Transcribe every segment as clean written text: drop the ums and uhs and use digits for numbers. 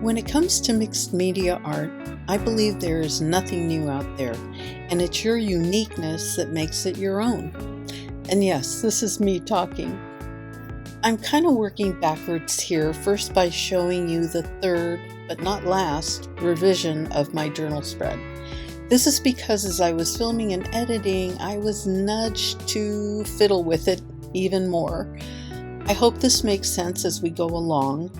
When it comes to mixed media art, I believe there is nothing new out there, and it's your uniqueness that makes it your own. And yes, this is me talking. I'm kind of working backwards here, first by showing you the third, but not last, revision of my journal spread. This is because as I was filming and editing, I was nudged to fiddle with it even more. I hope this makes sense as we go along.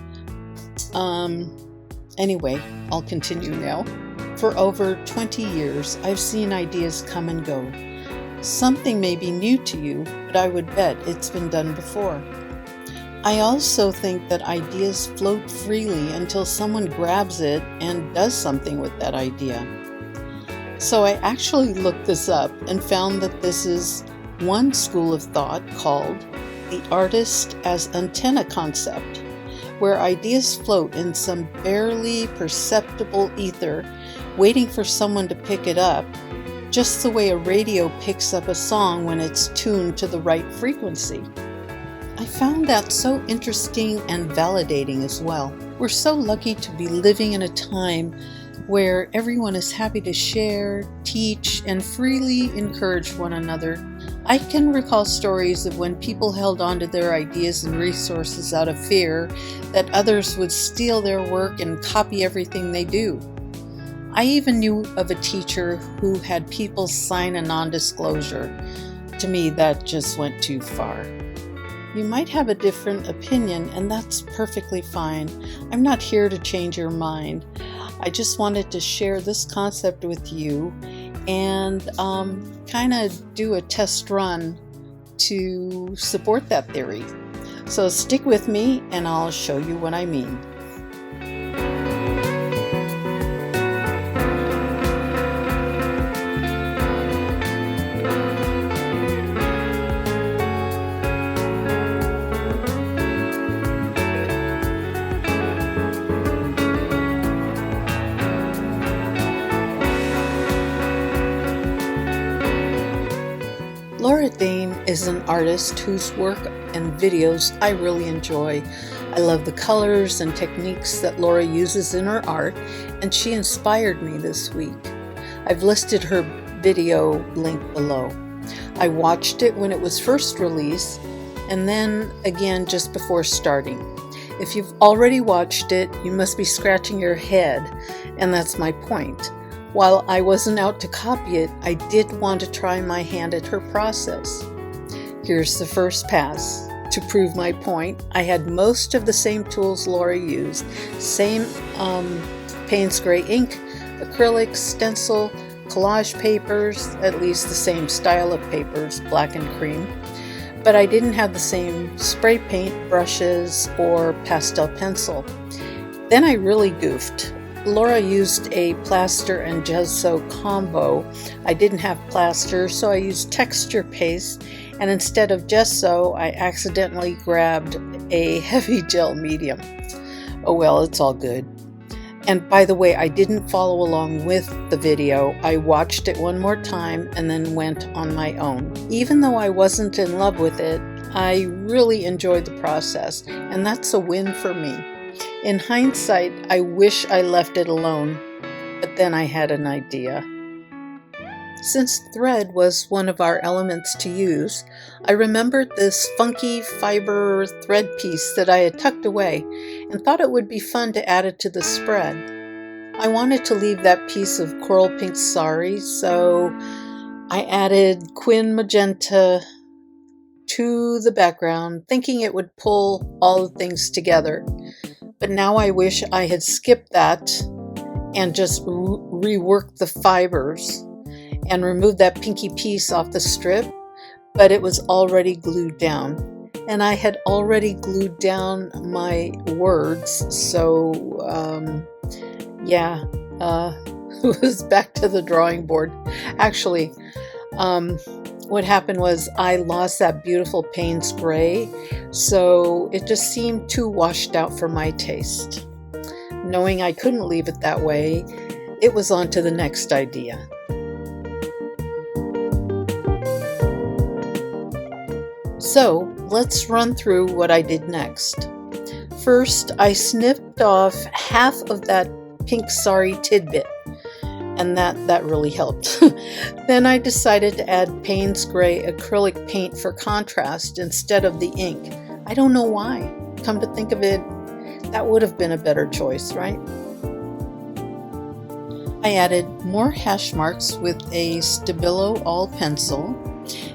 Anyway, I'll continue now. For over 20 years, I've seen ideas come and go. Something may be new to you, but I would bet it's been done before. I also think that ideas float freely until someone grabs it and does something with that idea. So I actually looked this up and found that this is one school of thought called the artist as antenna concept, where ideas float in some barely perceptible ether, waiting for someone to pick it up, just the way a radio picks up a song when it's tuned to the right frequency. I found that so interesting and validating as well. We're so lucky to be living in a time where everyone is happy to share, teach, and freely encourage one another. I can recall stories of when people held on to their ideas and resources out of fear that others would steal their work and copy everything they do. I even knew of a teacher who had people sign a non-disclosure. To me, that just went too far. You might have a different opinion, and that's perfectly fine. I'm not here to change your mind. I just wanted to share this concept with you and kind of do a test run to support that theory. So stick with me and I'll show you what I mean. Laura Dane is an artist whose work and videos I really enjoy. I love the colors and techniques that Laura uses in her art, and she inspired me this week. I've listed her video link below. I watched it when it was first released, and then again just before starting. If you've already watched it, you must be scratching your head, and that's my point. While I wasn't out to copy it, I did want to try my hand at her process. Here's the first pass. To prove my point, I had most of the same tools Laura used. Same Payne's Gray ink, acrylics, stencil, collage papers, at least the same style of papers, black and cream. But I didn't have the same spray paint, brushes, or pastel pencil. Then I really goofed. Laura used a plaster and gesso combo. I didn't have plaster, so I used texture paste, and instead of gesso, I accidentally grabbed a heavy gel medium. Oh well, it's all good. And by the way, I didn't follow along with the video. I watched it one more time and then went on my own. Even though I wasn't in love with it, I really enjoyed the process, and that's a win for me. In hindsight, I wish I left it alone, but then I had an idea. Since thread was one of our elements to use, I remembered this funky fiber thread piece that I had tucked away and thought it would be fun to add it to the spread. I wanted to leave that piece of coral pink sari, so I added Quin magenta to the background, thinking it would pull all the things together. But now I wish I had skipped that and just reworked the fibers and removed that pinky piece off the strip, but it was already glued down. And I had already glued down my words, so it was back to the drawing board. Actually, what happened was I lost that beautiful Payne's Gray, so it just seemed too washed out for my taste. Knowing I couldn't leave it that way, it was on to the next idea. So let's run through what I did next. First, I snipped off half of that pink sari tidbit, and that really helped. Then I decided to add Payne's Gray acrylic paint for contrast instead of the ink. I don't know why. Come to think of it, that would have been a better choice, right? I added more hash marks with a Stabilo all pencil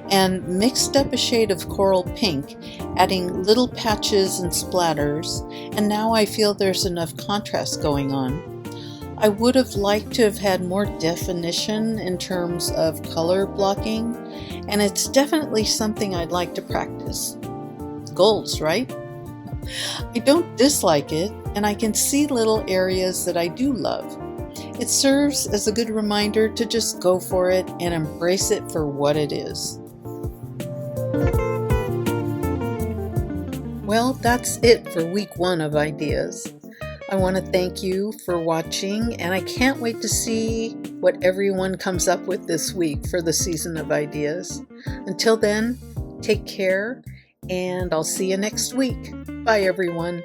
and mixed up a shade of coral pink, adding little patches and splatters, and now I feel there's enough contrast going on. I would have liked to have had more definition in terms of color blocking, and it's definitely something I'd like to practice. Goals, right? I don't dislike it, and I can see little areas that I do love. It serves as a good reminder to just go for it and embrace it for what it is. Well, that's it for week 1 of ideas. I want to thank you for watching, and I can't wait to see what everyone comes up with this week for the season of ideas. Until then, take care, and I'll see you next week. Bye, everyone.